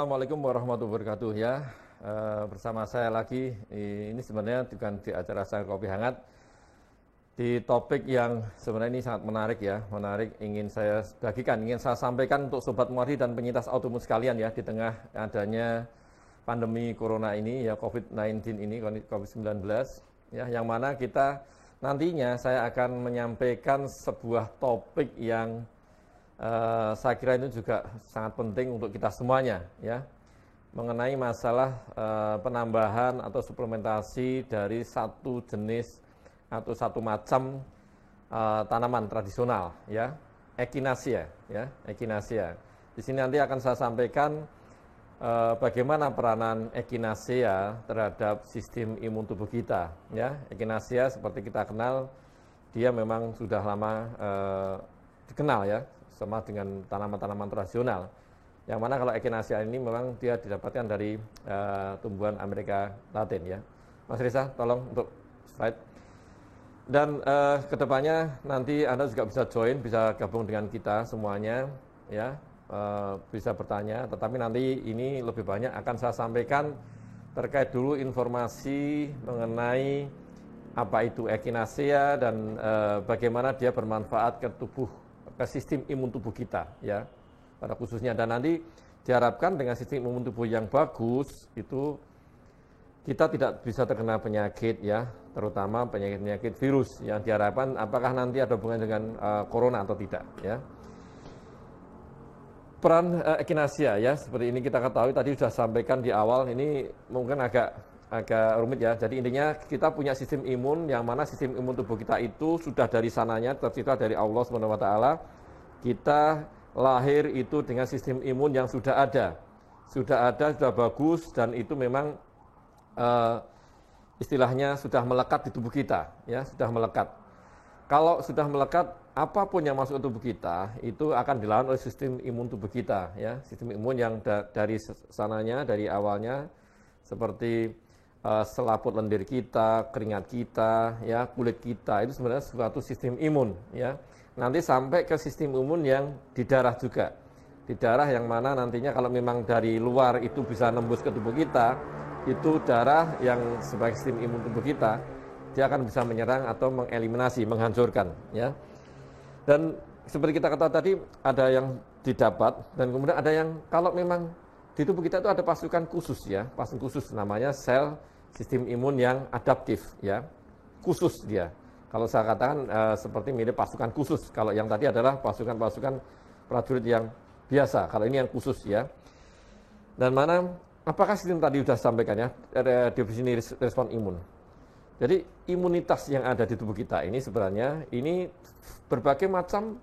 Assalamualaikum warahmatullahi wabarakatuh ya. Bersama saya lagi, ini sebenarnya bukan di acara Sang Kopi Hangat, di topik yang sebenarnya ini sangat menarik ya, menarik ingin saya bagikan, ingin saya sampaikan untuk Sobat Muardi dan penyintas autoimun sekalian ya, di tengah adanya pandemi Corona ini ya, COVID-19 ini, COVID-19 ya, yang mana kita nantinya saya akan menyampaikan sebuah topik yang saya kira itu juga sangat penting untuk kita semuanya ya, mengenai masalah penambahan atau suplementasi dari satu jenis atau satu macam tanaman tradisional ya, Echinacea ya, Echinacea. Di sini nanti akan saya sampaikan bagaimana peranan Echinacea terhadap sistem imun tubuh kita ya. Echinacea seperti kita kenal, dia memang sudah lama dikenal ya, sama dengan tanaman-tanaman tradisional. Yang mana kalau Echinacea ini memang dia didapatkan dari tumbuhan Amerika Latin ya. Mas Risa, tolong untuk slide. Dan kedepannya nanti Anda juga bisa join, bisa gabung dengan kita semuanya ya, bisa bertanya. Tetapi nanti ini lebih banyak akan saya sampaikan terkait dulu informasi mengenai apa itu Echinacea dan bagaimana dia bermanfaat ke sistem imun tubuh kita ya, pada khususnya. Dan nanti diharapkan dengan sistem imun tubuh yang bagus itu kita tidak bisa terkena penyakit ya, terutama penyakit virus yang diharapkan apakah nanti ada hubungan dengan corona atau tidak ya. Peran Echinacea ya, seperti ini kita ketahui tadi sudah sampaikan di awal, ini mungkin agak rumit ya. Jadi intinya kita punya sistem imun yang mana sistem imun tubuh kita itu sudah dari sananya tercipta dari Allah SWT. Kita lahir itu dengan sistem imun yang sudah ada, sudah bagus, dan itu memang istilahnya sudah melekat di tubuh kita ya, sudah melekat. Kalau sudah melekat, apapun yang masuk ke tubuh kita itu akan dilawan oleh sistem imun tubuh kita ya, sistem imun yang dari sananya, dari awalnya, seperti selaput lendir kita, keringat kita, ya, kulit kita, itu sebenarnya suatu sistem imun, ya. Nanti sampai ke sistem imun yang di darah juga. Di darah yang mana nantinya kalau memang dari luar itu bisa nembus ke tubuh kita, itu darah yang sebagai sistem imun tubuh kita, dia akan bisa menyerang atau mengeliminasi, menghancurkan, ya. Dan seperti kita kata tadi, ada yang didapat, dan kemudian ada yang kalau memang di tubuh kita itu ada pasukan khusus ya, pasukan khusus namanya sel sistem imun yang adaptif ya, khusus dia. Kalau saya katakan seperti mirip pasukan khusus. Kalau yang tadi adalah pasukan-pasukan prajurit yang biasa. Kalau ini yang khusus ya. Dan mana apakah sistem tadi sudah sampaikan ya, definisi respon imun. Jadi imunitas yang ada di tubuh kita ini sebenarnya ini berbagai macam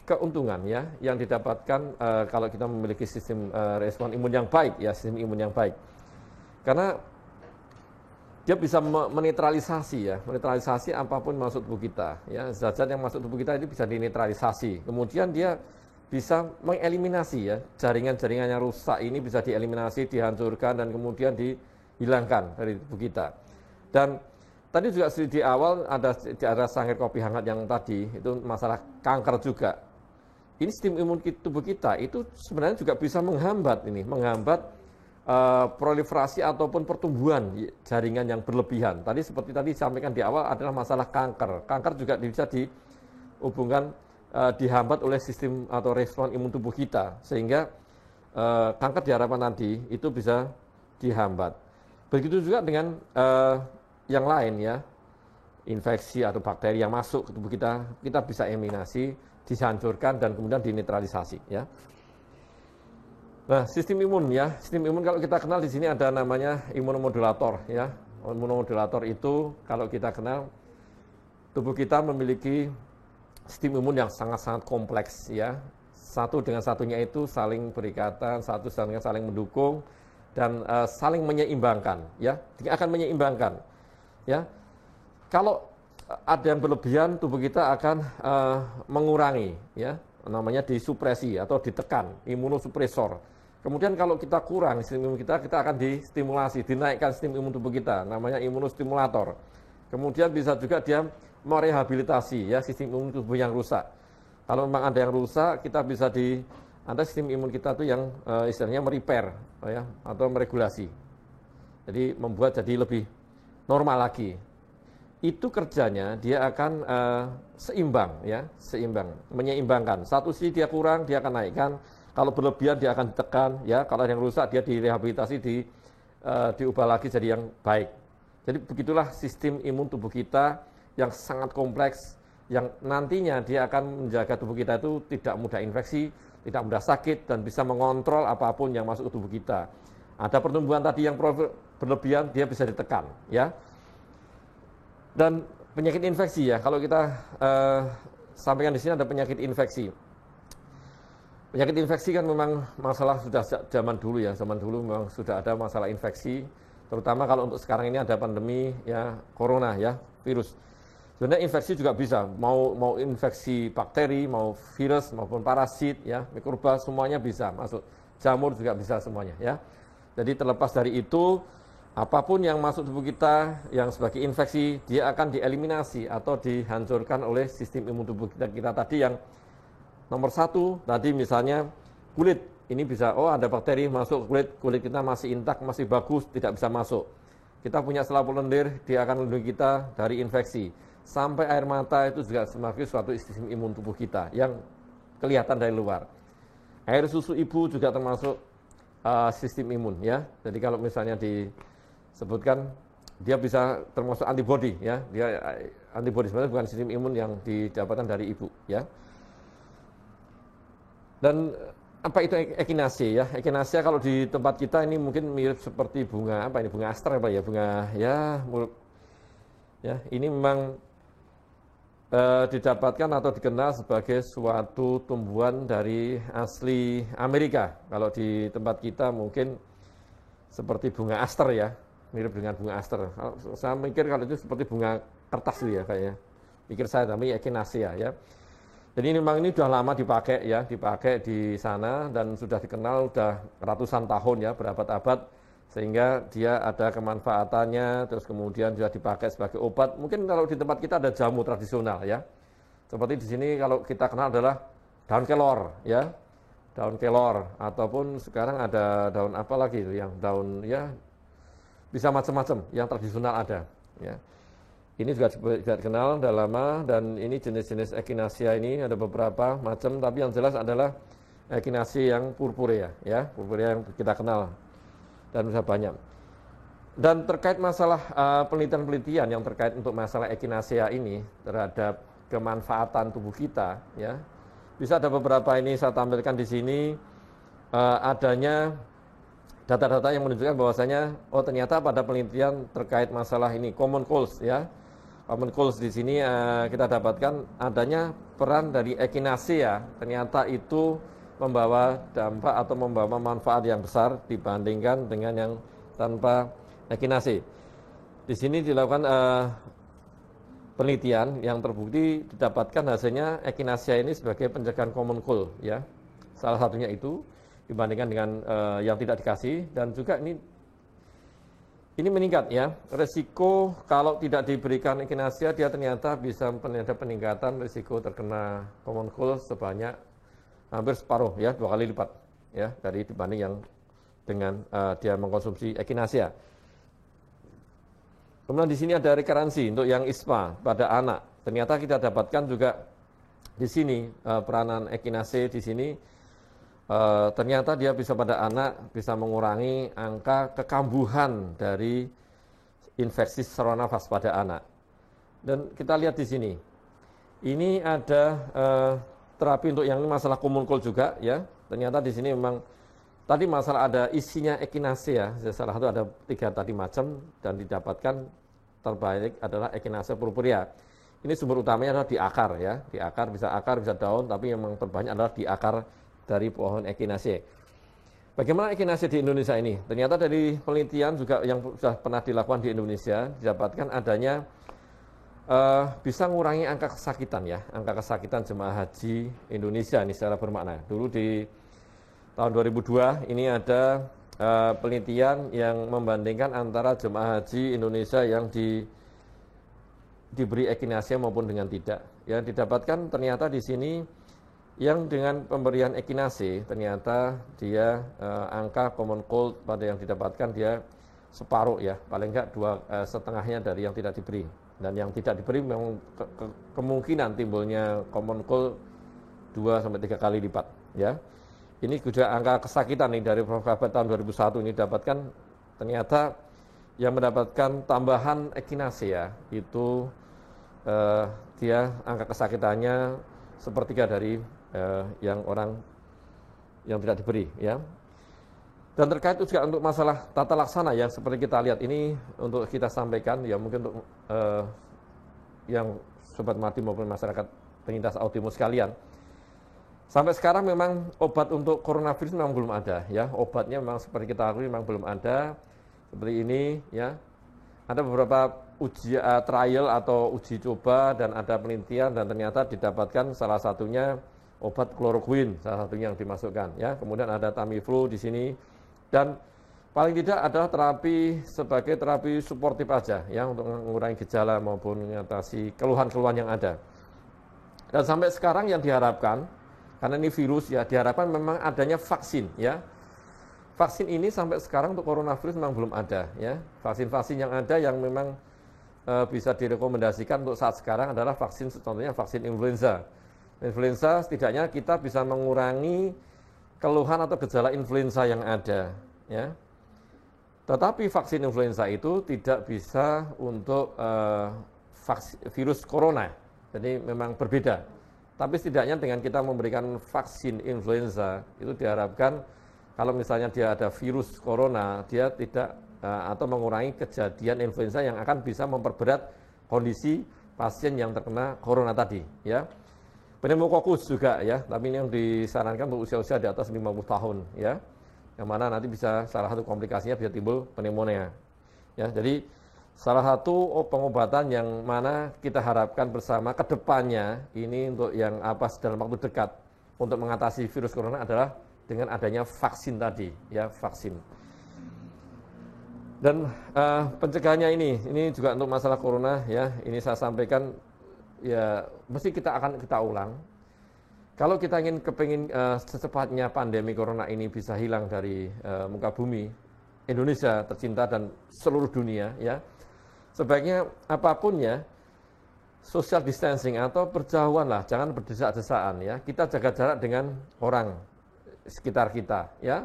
keuntungan ya yang didapatkan kalau kita memiliki sistem respon imun yang baik ya, sistem imun yang baik. Karena dia bisa menetralisasi ya, menetralisasi apapun masuk tubuh kita ya, zat-zat yang masuk tubuh kita itu bisa dinetralisasi. Kemudian dia bisa mengeliminasi ya, jaringan-jaringan yang rusak ini bisa dieliminasi, dihancurkan, dan kemudian dihilangkan dari tubuh kita. Dan tadi juga di awal ada sangkir kopi hangat yang tadi itu masalah kanker juga. Ini sistem imun tubuh kita itu sebenarnya juga bisa menghambat proliferasi ataupun pertumbuhan jaringan yang berlebihan. Tadi seperti tadi disampaikan di awal adalah masalah kanker. Kanker juga bisa dihubungkan, dihambat oleh sistem atau respon imun tubuh kita, sehingga kanker diharapkan nanti itu bisa dihambat. Begitu juga dengan yang lain ya, infeksi atau bakteri yang masuk ke tubuh kita, kita bisa eliminasi, dihancurkan, dan kemudian dinetralisasi ya. Nah, sistem imun ya, sistem imun kalau kita kenal di sini ada namanya imunomodulator ya. Imunomodulator itu kalau kita kenal, tubuh kita memiliki sistem imun yang sangat-sangat kompleks ya. Satu dengan satunya itu saling berikatan, satu dengan saling mendukung, dan saling menyeimbangkan ya. Dia akan menyeimbangkan ya. Kalau ada yang berlebihan, tubuh kita akan mengurangi ya, namanya disupresi atau ditekan, imunosupresor. Kemudian kalau kita kurang sistem imun kita akan distimulasi, dinaikkan sistem imun tubuh kita, namanya imunostimulator. Kemudian bisa juga dia merehabilitasi ya sistem imun tubuh yang rusak. Kalau memang ada yang rusak, kita bisa ada sistem imun kita tuh yang istilahnya merepair ya, atau meregulasi. Jadi membuat jadi lebih normal lagi. Itu kerjanya dia akan seimbang ya, seimbang, menyeimbangkan. Satu sisi dia kurang, dia akan naikkan. Kalau berlebihan dia akan ditekan ya, kalau yang rusak dia direhabilitasi, diubah lagi jadi yang baik. Jadi begitulah sistem imun tubuh kita yang sangat kompleks, yang nantinya dia akan menjaga tubuh kita itu tidak mudah infeksi, tidak mudah sakit, dan bisa mengontrol apapun yang masuk ke tubuh kita. Ada pertumbuhan tadi yang berlebihan, dia bisa ditekan ya. Dan penyakit infeksi ya, kalau kita sampaikan di sini ada penyakit infeksi. Penyakit infeksi kan memang masalah sudah zaman dulu ya, zaman dulu memang sudah ada masalah infeksi, terutama kalau untuk sekarang ini ada pandemi ya, corona ya, virus. Sebenarnya infeksi juga bisa, mau infeksi bakteri, mau virus maupun parasit ya, mikroba semuanya bisa masuk. Jamur juga bisa semuanya ya. Jadi terlepas dari itu, apapun yang masuk tubuh kita yang sebagai infeksi, dia akan dieliminasi atau dihancurkan oleh sistem imun tubuh kita tadi yang nomor satu, tadi misalnya kulit. Ini bisa, ada bakteri masuk kulit kita masih intak, masih bagus, tidak bisa masuk. Kita punya selaput lendir, dia akan melindungi kita dari infeksi. Sampai air mata itu juga sebagai suatu sistem imun tubuh kita yang kelihatan dari luar. Air susu ibu juga termasuk sistem imun ya. Jadi kalau misalnya disebutkan dia bisa termasuk antibodi ya. Dia antibodi sebenarnya bukan sistem imun yang didapatkan dari ibu ya. Dan apa itu echinacea ya? Echinacea kalau di tempat kita ini mungkin mirip seperti bunga apa ini, bunga aster apa ya, bunga ya, ini memang didapatkan atau dikenal sebagai suatu tumbuhan dari asli Amerika. Kalau di tempat kita mungkin seperti bunga aster ya, mirip dengan bunga aster. Saya mikir kalau itu seperti bunga kertas itu ya kayaknya. Pikir saya, tapi echinacea ya. Jadi memang ini sudah lama dipakai ya, dipakai di sana dan sudah dikenal sudah ratusan tahun ya, berabad-abad, sehingga dia ada kemanfaatannya, terus kemudian juga dipakai sebagai obat. Mungkin kalau di tempat kita ada jamu tradisional ya. Seperti di sini kalau kita kenal adalah daun kelor ya. Daun kelor, ataupun sekarang ada daun apa lagi itu yang daun ya, bisa macam-macam yang tradisional ada ya. Ini juga dikenal sudah lama, dan ini jenis-jenis echinacea ini ada beberapa macam, tapi yang jelas adalah echinacea yang purpurea ya, purpurea yang kita kenal dan bisa banyak. Dan terkait masalah penelitian-penelitian yang terkait untuk masalah echinacea ini terhadap kemanfaatan tubuh kita ya, bisa ada beberapa ini saya tampilkan di sini, adanya data-data yang menunjukkan bahwasanya ternyata pada penelitian terkait masalah ini common cold ya, common cold di sini kita dapatkan adanya peran dari echinacea, ternyata itu membawa dampak atau membawa manfaat yang besar dibandingkan dengan yang tanpa echinacea. Di sini dilakukan penelitian yang terbukti didapatkan hasilnya echinacea ini sebagai pencegahan common cold ya. Salah satunya itu dibandingkan dengan yang tidak dikasih, dan juga ini meningkat ya. Resiko kalau tidak diberikan echinacea, dia ternyata bisa ada peningkatan risiko terkena common cold sebanyak hampir separuh ya, 2 kali lipat ya dari dibanding yang dengan dia mengkonsumsi echinacea. Kemudian di sini ada rekurensi untuk yang ISPA pada anak. Ternyata kita dapatkan juga di sini peranan echinacea di sini ternyata dia bisa pada anak bisa mengurangi angka kekambuhan dari infeksi saluran nafas pada anak. Dan kita lihat di sini, ini ada terapi untuk yang masalah common cold juga ya. Ternyata di sini memang tadi masalah ada isinya echinacea, salah satu ada 3 tadi macam, dan didapatkan terbaik adalah echinacea purpurea. Ini sumber utamanya adalah di akar ya, di akar bisa daun, tapi memang terbanyak adalah di akar dari pohon echinacea. Bagaimana echinacea di Indonesia ini? Ternyata dari penelitian juga yang sudah pernah dilakukan di Indonesia didapatkan adanya bisa mengurangi angka kesakitan ya, angka kesakitan jemaah haji Indonesia ini secara bermakna. Dulu di tahun 2002 ini ada penelitian yang membandingkan antara jemaah haji Indonesia yang diberi echinacea maupun dengan tidak. Ya, didapatkan ternyata di sini yang dengan pemberian Ekinase ternyata dia angka common cold pada yang didapatkan dia separuh ya, paling enggak setengahnya dari yang tidak diberi. Dan yang tidak diberi memang kemungkinan timbulnya common cold 2-3 kali lipat ya. Ini juga angka kesakitan nih dari Prof. Kabat tahun 2001 ini dapatkan ternyata yang mendapatkan tambahan Ekinase ya, itu dia angka kesakitannya sepertiga dari yang orang yang tidak diberi ya. Dan terkait juga untuk masalah tata laksana ya, seperti kita lihat ini untuk kita sampaikan ya, mungkin untuk yang Sobat Martin maupun masyarakat penyintas autisme sekalian. Sampai sekarang memang obat untuk coronavirus memang belum ada ya, obatnya memang seperti kita akui memang belum ada. Seperti ini ya, ada beberapa trial atau uji coba dan ada penelitian dan ternyata didapatkan salah satunya obat kloroquine, salah satunya yang dimasukkan ya. Kemudian ada Tamiflu di sini dan paling tidak adalah terapi sebagai terapi suportif aja ya, untuk mengurangi gejala maupun mengatasi keluhan-keluhan yang ada. Dan sampai sekarang yang diharapkan, karena ini virus ya, diharapkan memang adanya vaksin ya. Vaksin ini sampai sekarang untuk coronavirus memang belum ada ya. Vaksin-vaksin yang ada yang memang bisa direkomendasikan untuk saat sekarang adalah vaksin, contohnya vaksin influenza. Influenza setidaknya kita bisa mengurangi keluhan atau gejala influenza yang ada ya. Tetapi vaksin influenza itu tidak bisa untuk virus corona. Jadi memang berbeda. Tapi setidaknya dengan kita memberikan vaksin influenza itu diharapkan kalau misalnya dia ada virus corona, dia tidak atau mengurangi kejadian influenza yang akan bisa memperberat kondisi pasien yang terkena corona tadi ya. Pneumokokus juga ya, tapi ini yang disarankan untuk usia-usia di atas 50 tahun ya. Yang mana nanti bisa salah satu komplikasinya bisa timbul pneumonia. Ya, jadi salah satu pengobatan yang mana kita harapkan bersama ke depannya ini untuk yang dalam waktu dekat untuk mengatasi virus corona adalah dengan adanya vaksin tadi ya, vaksin. Dan pencegahannya ini juga untuk masalah corona ya, ini saya sampaikan ya, mesti kita ulang. Kalau kita kepingin secepatnya pandemi corona ini bisa hilang dari muka bumi Indonesia tercinta dan seluruh dunia ya, sebaiknya apapun ya, social distancing atau berjauhan lah, jangan berdesak-desaan ya. Kita jaga jarak dengan orang sekitar kita ya.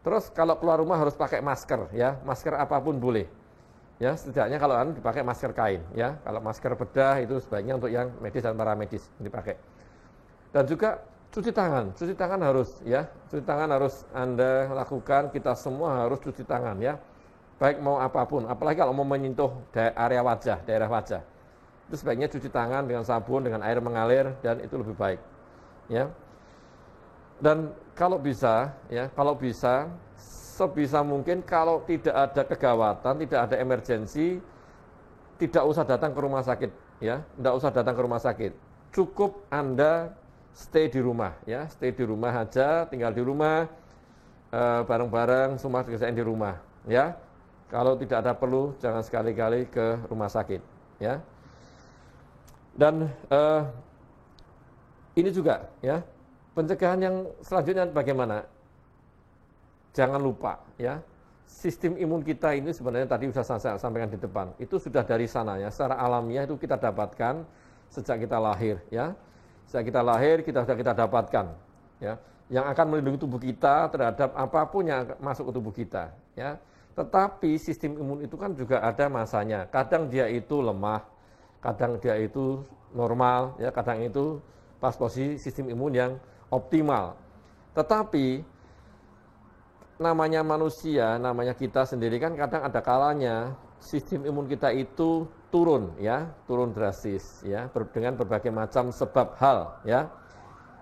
Terus kalau keluar rumah harus pakai masker ya, masker apapun boleh. Ya, setidaknya kalau dipakai masker kain ya. Kalau masker bedah itu sebaiknya untuk yang medis dan paramedis dipakai. Dan juga cuci tangan harus ya. Cuci tangan harus Anda lakukan, kita semua harus cuci tangan ya. Baik mau apapun, apalagi kalau mau menyentuh daerah wajah. Itu sebaiknya cuci tangan dengan sabun, dengan air mengalir dan itu lebih baik. Ya. Dan kalau bisa sebisa mungkin kalau tidak ada kegawatan, tidak ada emergensi, tidak usah datang ke rumah sakit ya, tidak usah datang ke rumah sakit. Cukup Anda stay di rumah ya, stay di rumah aja, tinggal di rumah bareng-bareng semua kerjaan di rumah ya. Kalau tidak ada perlu jangan sekali-kali ke rumah sakit ya. Dan ini juga ya, pencegahan yang selanjutnya bagaimana? Jangan lupa ya, sistem imun kita ini sebenarnya tadi sudah saya sampaikan di depan, itu sudah dari sana ya, secara alamiah itu kita dapatkan sejak kita lahir ya. Sejak kita lahir sudah kita dapatkan ya, yang akan melindungi tubuh kita terhadap apapun yang masuk ke tubuh kita ya. Tetapi sistem imun itu kan juga ada masanya, kadang dia itu lemah, kadang dia itu normal ya, kadang itu pas posisi sistem imun yang optimal. Tetapi namanya manusia, namanya kita sendiri kan kadang ada kalanya sistem imun kita itu turun ya, turun drastis ya, dengan berbagai macam sebab hal ya.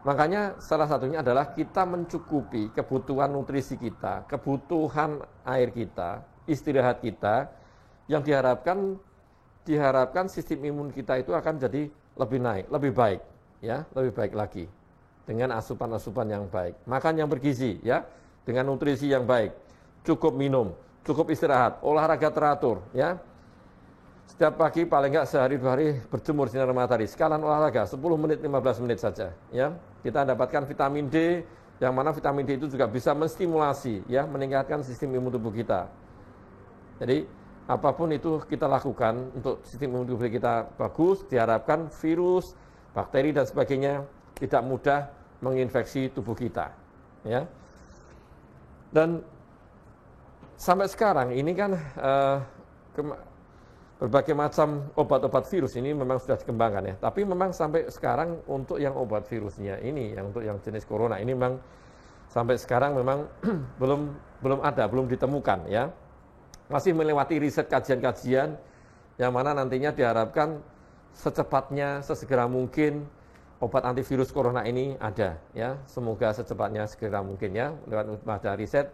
Makanya salah satunya adalah kita mencukupi kebutuhan nutrisi kita, kebutuhan air kita, istirahat kita, yang diharapkan sistem imun kita itu akan jadi lebih naik, lebih baik ya, lebih baik lagi dengan asupan-asupan yang baik, makan yang bergizi ya, dengan nutrisi yang baik, cukup minum, cukup istirahat, olahraga teratur ya. Setiap pagi paling nggak sehari 2 hari berjemur sinar matahari. Sekalian olahraga 10 menit 15 menit saja, ya. Kita dapatkan vitamin D, yang mana vitamin D itu juga bisa menstimulasi, ya, meningkatkan sistem imun tubuh kita. Jadi apapun itu kita lakukan untuk sistem imun tubuh kita bagus, diharapkan virus, bakteri dan sebagainya tidak mudah menginfeksi tubuh kita, ya. Dan sampai sekarang ini kan berbagai macam obat-obat virus ini memang sudah dikembangkan, ya. Tapi memang sampai sekarang untuk yang obat virusnya ini, yang untuk yang jenis corona ini memang sampai sekarang memang belum ada, belum ditemukan, ya. Masih melewati riset kajian-kajian yang mana nantinya diharapkan secepatnya, sesegera mungkin obat antivirus corona ini ada, ya. Semoga secepatnya segera mungkin, ya, lewat ada riset.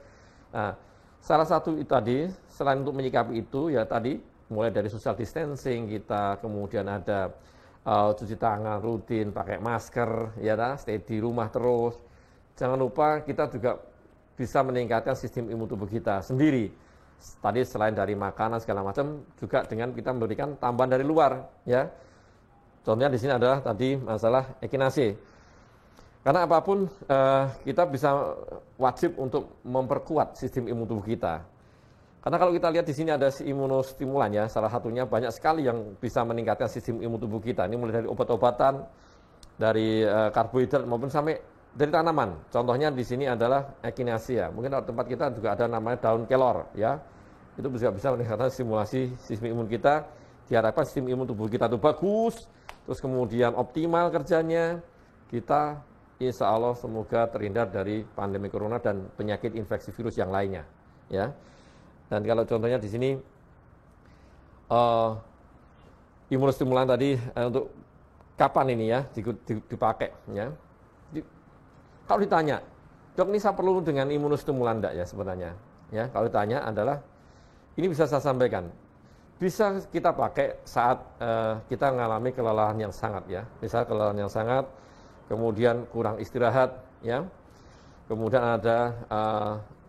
Nah, salah satu itu tadi, selain untuk menyikapi itu, ya tadi mulai dari social distancing kita, kemudian ada cuci tangan rutin, pakai masker, ya, stay di rumah terus. Jangan lupa kita juga bisa meningkatkan sistem imun tubuh kita sendiri. Tadi selain dari makanan segala macam, juga dengan kita memberikan tambahan dari luar, ya. Contohnya di sini adalah tadi masalah Echinacea. Karena apapun kita bisa wajib untuk memperkuat sistem imun tubuh kita. Karena kalau kita lihat di sini ada imunostimulan, ya, salah satunya banyak sekali yang bisa meningkatkan sistem imun tubuh kita. Ini mulai dari obat-obatan, dari karbohidrat maupun sampai dari tanaman. Contohnya di sini adalah Echinacea. Mungkin di tempat kita juga ada namanya daun kelor, ya. Itu juga bisa meningkatkan stimulasi sistem imun kita. Diharapkan sistem imun tubuh kita itu bagus, terus kemudian optimal kerjanya. Kita insya Allah semoga terhindar dari pandemi corona dan penyakit infeksi virus yang lainnya, ya. Dan kalau contohnya di sini imunostimulan tadi untuk kapan ini, ya, dipakai, ya. Kalau ditanya, dok, ini saya perlu dengan imunostimulan enggak, ya, sebenarnya, ya. Kalau ditanya adalah ini bisa saya sampaikan, bisa kita pakai saat kita mengalami kelelahan yang sangat, ya. Misalnya kelelahan yang sangat, kemudian kurang istirahat, ya. Kemudian ada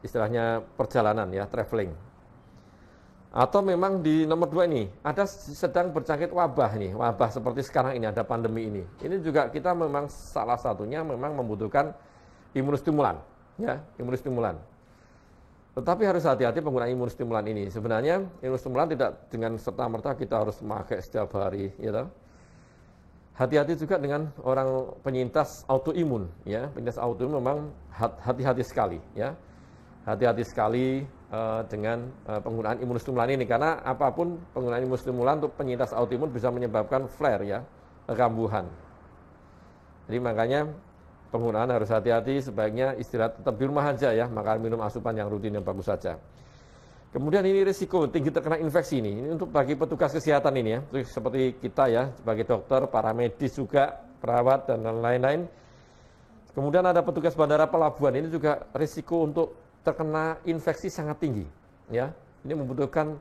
istilahnya perjalanan, ya, traveling. Atau memang di nomor 2 ini, ada sedang berjangkit wabah nih, wabah seperti sekarang ini, ada pandemi ini. Ini juga kita memang salah satunya memang membutuhkan imunostimulan, ya, imunostimulan. Tetapi harus hati-hati penggunaan imunostimulan ini. Sebenarnya imunostimulan tidak dengan serta-merta kita harus memakai setiap hari, ya. Hati-hati juga dengan orang penyintas autoimun, ya. Penyintas autoimun memang hati-hati sekali, ya. Hati-hati sekali dengan penggunaan imunostimulan ini, karena apapun penggunaan imunostimulan untuk penyintas autoimun bisa menyebabkan flare, ya, kekambuhan. Jadi makanya penggunaan harus hati-hati, sebaiknya istirahat tetap di rumah aja, ya, makan minum asupan yang rutin yang bagus saja. Kemudian ini risiko tinggi terkena infeksi ini untuk bagi petugas kesehatan ini, ya, seperti kita, ya, sebagai dokter, para medis juga, perawat dan lain-lain. Kemudian ada petugas bandara pelabuhan, ini juga risiko untuk terkena infeksi sangat tinggi, ya. Ini membutuhkan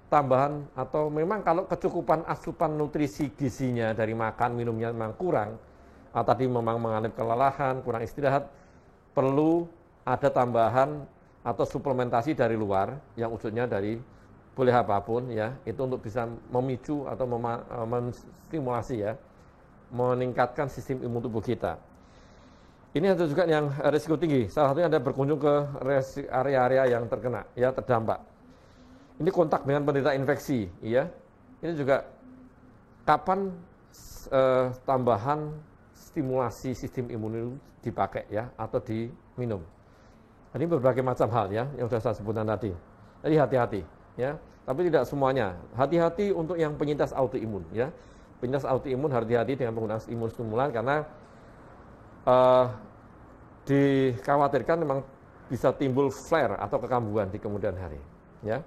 tambahan atau memang kalau kecukupan asupan nutrisi gizinya dari makan minumnya memang kurang, tadi memang mengalami kelelahan, kurang istirahat, perlu ada tambahan atau suplementasi dari luar yang wujudnya dari boleh apapun, ya, itu untuk bisa memicu atau menstimulasi, ya, meningkatkan sistem imun tubuh kita. Ini ada juga yang risiko tinggi, salah satunya ada berkunjung ke area-area yang terkena, ya, terdampak. Ini kontak dengan penderita infeksi, ya. Ini juga kapan tambahan stimulasi sistem imun itu dipakai, ya, atau diminum. Ini berbagai macam hal, ya, yang sudah saya sebutkan tadi. Jadi hati-hati, ya. Tapi tidak semuanya. Hati-hati untuk yang penyintas autoimun, ya. Penyintas autoimun hati-hati dengan penggunaan imunostimulan karena dikhawatirkan memang bisa timbul flare atau kekambuhan di kemudian hari, ya.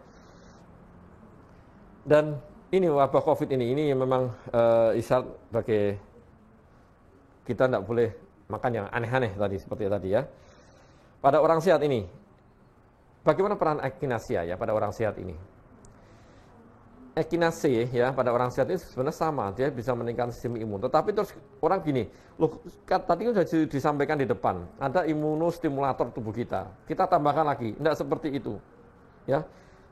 Dan ini wabah COVID ini memang isyarat bagi kita tidak boleh makan yang aneh-aneh tadi seperti tadi, ya. Pada orang sehat ini, bagaimana peran Echinacea, ya, pada orang sehat ini? Echinacea, ya, pada orang sehat ini sebenarnya sama, dia bisa meningkatkan sistem imun. Tetapi terus orang gini, loh, tadi sudah disampaikan di depan, ada imunostimulator tubuh kita tambahkan lagi, tidak seperti itu, ya.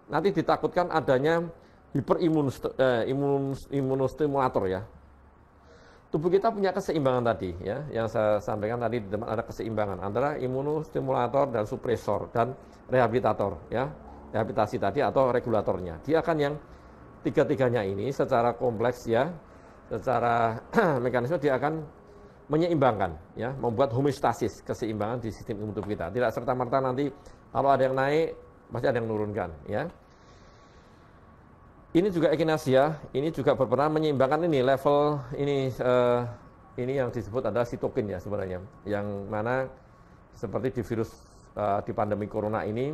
Nanti ditakutkan adanya imunostimulator ya. Tubuh kita punya keseimbangan tadi ya, yang saya sampaikan tadi di depan ada keseimbangan antara imunostimulator dan supresor dan rehabilitator ya, rehabilitasi tadi atau regulatornya. Dia akan yang tiga-tiganya ini secara kompleks ya, secara mekanisme dia akan menyeimbangkan ya, membuat homeostasis, keseimbangan di sistem imun tubuh kita. Tidak serta-merta nanti kalau ada yang naik pasti ada yang menurunkan ya. Ini juga echinacea, ini juga berperan menyeimbangkan ini level ini yang disebut adalah sitokin ya sebenarnya, yang mana seperti di virus di pandemi corona ini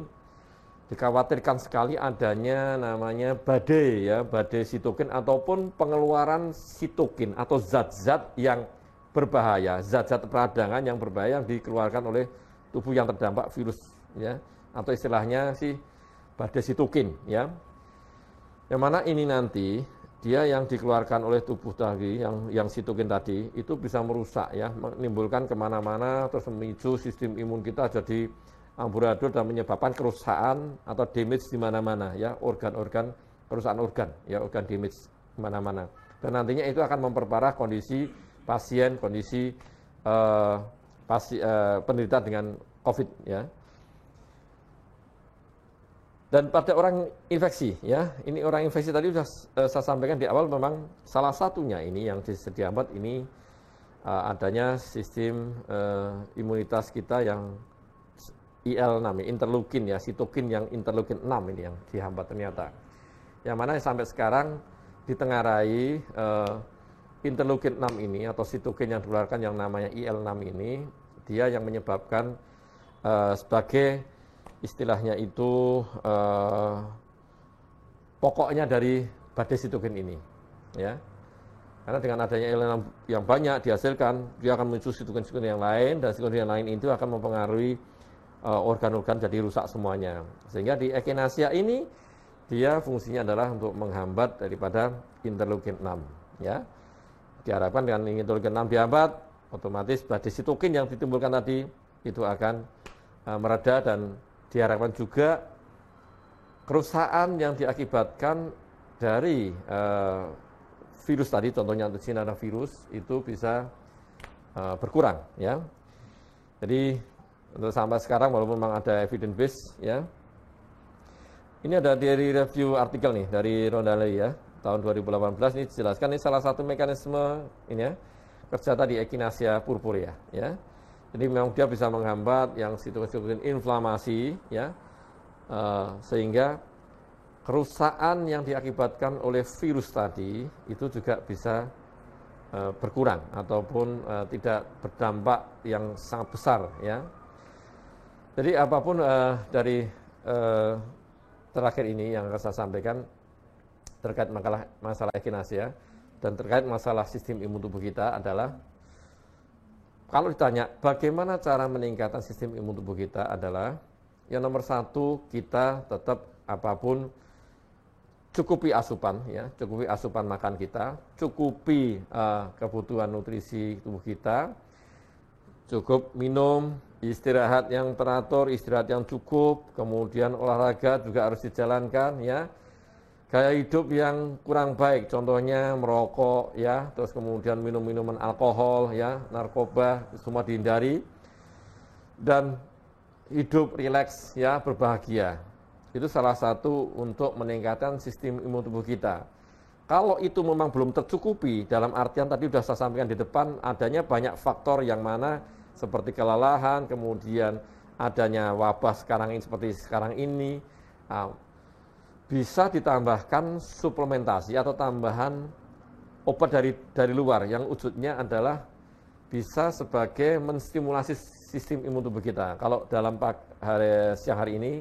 dikhawatirkan sekali adanya namanya badai ya, badai sitokin ataupun pengeluaran sitokin atau zat-zat yang berbahaya, zat-zat peradangan yang berbahaya yang dikeluarkan oleh tubuh yang terdampak virus ya, atau istilahnya sih badai sitokin ya. Yang mana ini nanti dia yang dikeluarkan oleh tubuh tadi, yang sitokin tadi itu bisa merusak ya, menimbulkan kemana-mana terus memicu sistem imun kita jadi amburadul dan menyebabkan kerusakan atau damage di mana-mana ya, organ-organ, kerusakan organ ya, organ damage di mana-mana. Dan nantinya itu akan memperparah kondisi pasien, kondisi penderita dengan COVID ya. Dan pada orang infeksi, ya, ini orang infeksi tadi sudah saya sampaikan di awal, memang salah satunya ini yang dihambat ini adanya sistem imunitas kita yang IL namanya, interleukin ya, sitokin yang interleukin 6 ini yang dihambat ternyata. Yang mana sampai sekarang ditengarai interleukin 6 ini atau sitokin yang dikeluarkan yang namanya IL6 ini, dia yang menyebabkan sebagai istilahnya itu pokoknya dari badai sitokin ini ya. Karena dengan adanya IL6 yang banyak dihasilkan, dia akan memicu sitokin-sitokin yang lain, dan sitokin yang lain itu akan mempengaruhi organ-organ jadi rusak semuanya. Sehingga di echinacea ini dia fungsinya adalah untuk menghambat daripada interleukin 6 ya. Diharapkan dengan interleukin 6 dihambat, otomatis badai sitokin yang ditimbulkan tadi itu akan mereda, dan diharapkan juga kerusakan yang diakibatkan dari virus tadi, contohnya antitoksin ada virus, itu bisa berkurang ya. Jadi untuk sampai sekarang walaupun memang ada evidence base ya. Ini ada dari review artikel nih dari Rondahley ya, tahun 2018 ini dijelaskan ini salah satu mekanisme ini ya, kerja tadi echinacea purpurea ya. Jadi memang dia bisa menghambat yang sitokin inflamasi ya, sehingga kerusakan yang diakibatkan oleh virus tadi itu juga bisa berkurang ataupun tidak berdampak yang sangat besar ya. Jadi apapun dari terakhir ini yang akan saya sampaikan terkait masalah echinacea dan terkait masalah sistem imun tubuh kita adalah, kalau ditanya bagaimana cara meningkatkan sistem imun tubuh kita adalah, yang nomor satu, kita tetap apapun cukupi asupan ya, cukupi asupan makan kita, cukupi kebutuhan nutrisi tubuh kita, cukup minum, istirahat yang teratur, istirahat yang cukup, kemudian olahraga juga harus dijalankan ya. Gaya hidup yang kurang baik, contohnya merokok ya, terus kemudian minum minuman alkohol ya, narkoba, semua dihindari. Dan hidup rileks ya, berbahagia. Itu salah satu untuk meningkatkan sistem imun tubuh kita. Kalau itu memang belum tercukupi, dalam artian tadi sudah saya sampaikan di depan, adanya banyak faktor yang mana seperti kelelahan, kemudian adanya wabah sekarang ini seperti sekarang ini, bisa ditambahkan suplementasi atau tambahan obat dari luar yang wujudnya adalah bisa sebagai menstimulasi sistem imun tubuh kita. Kalau dalam siang hari ini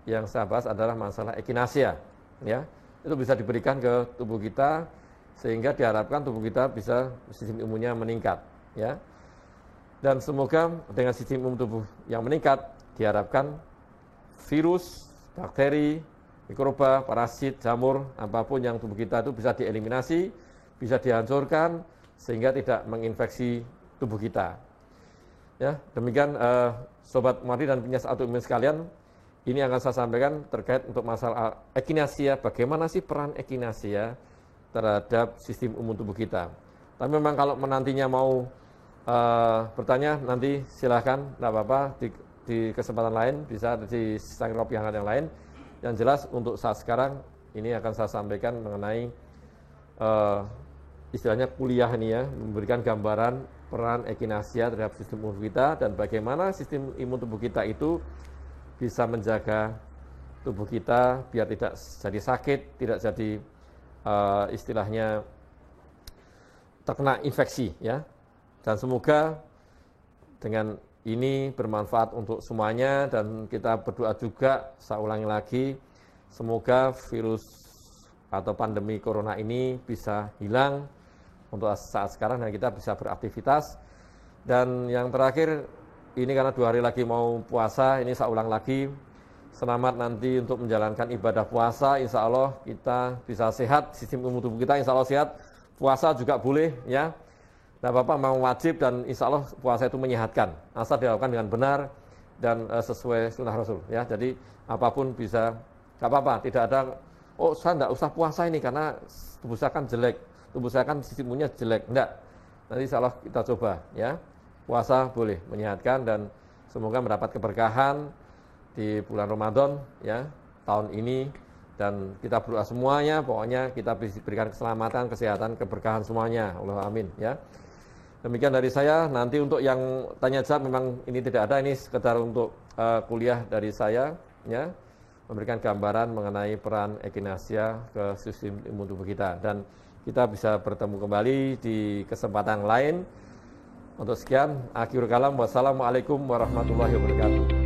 yang saya bahas adalah masalah echinacea ya. Itu bisa diberikan ke tubuh kita sehingga diharapkan tubuh kita bisa sistem imunnya meningkat ya. Dan semoga dengan sistem imun tubuh yang meningkat diharapkan virus, bakteri, mikroba, parasit, jamur, apapun yang tubuh kita itu bisa dieliminasi, bisa dihancurkan sehingga tidak menginfeksi tubuh kita. Ya, demikian Sobat Muadi dan penyintas autoimun sekalian, ini akan saya sampaikan terkait untuk masalah echinacea, bagaimana sih peran echinacea terhadap sistem imun tubuh kita. Tapi memang kalau menantinya mau bertanya, nanti silahkan, tidak apa-apa, di kesempatan lain, bisa di Sanggar Kopi Hangat yang lain. Yang jelas untuk saat sekarang, ini akan saya sampaikan mengenai istilahnya kuliah ini ya, memberikan gambaran peran echinacea terhadap sistem imun kita dan bagaimana sistem imun tubuh kita itu bisa menjaga tubuh kita biar tidak jadi sakit, tidak jadi istilahnya terkena infeksi ya. Dan semoga dengan ini bermanfaat untuk semuanya dan kita berdoa juga, saya ulangi lagi, semoga virus atau pandemi corona ini bisa hilang untuk saat sekarang dan kita bisa beraktivitas. Dan yang terakhir, ini karena 2 hari lagi mau puasa, ini saya ulang lagi, selamat nanti untuk menjalankan ibadah puasa, insya Allah kita bisa sehat, sistem imun tubuh kita insya Allah sehat, puasa juga boleh ya. Nah Bapak mau wajib dan insya Allah puasa itu menyehatkan, asal dilakukan dengan benar dan sesuai sunnah Rasul ya. Jadi apapun bisa, gak apa-apa, tidak ada, oh saya tidak usah puasa ini karena tubuh saya kan jelek, tubuh saya kan sistem imunnya jelek, enggak. Nanti insya Allah kita coba ya, puasa boleh menyehatkan dan semoga mendapat keberkahan di bulan Ramadan ya tahun ini dan kita berdoa semuanya, pokoknya kita berikan keselamatan, kesehatan, keberkahan semuanya, Allah amin ya. Demikian dari saya, nanti untuk yang tanya jawab memang ini tidak ada, ini sekedar untuk kuliah dari saya ya, memberikan gambaran mengenai peran echinacea ke sistem imun tubuh kita dan kita bisa bertemu kembali di kesempatan lain. Untuk sekian, akhirul kalam, wassalamualaikum warahmatullahi wabarakatuh.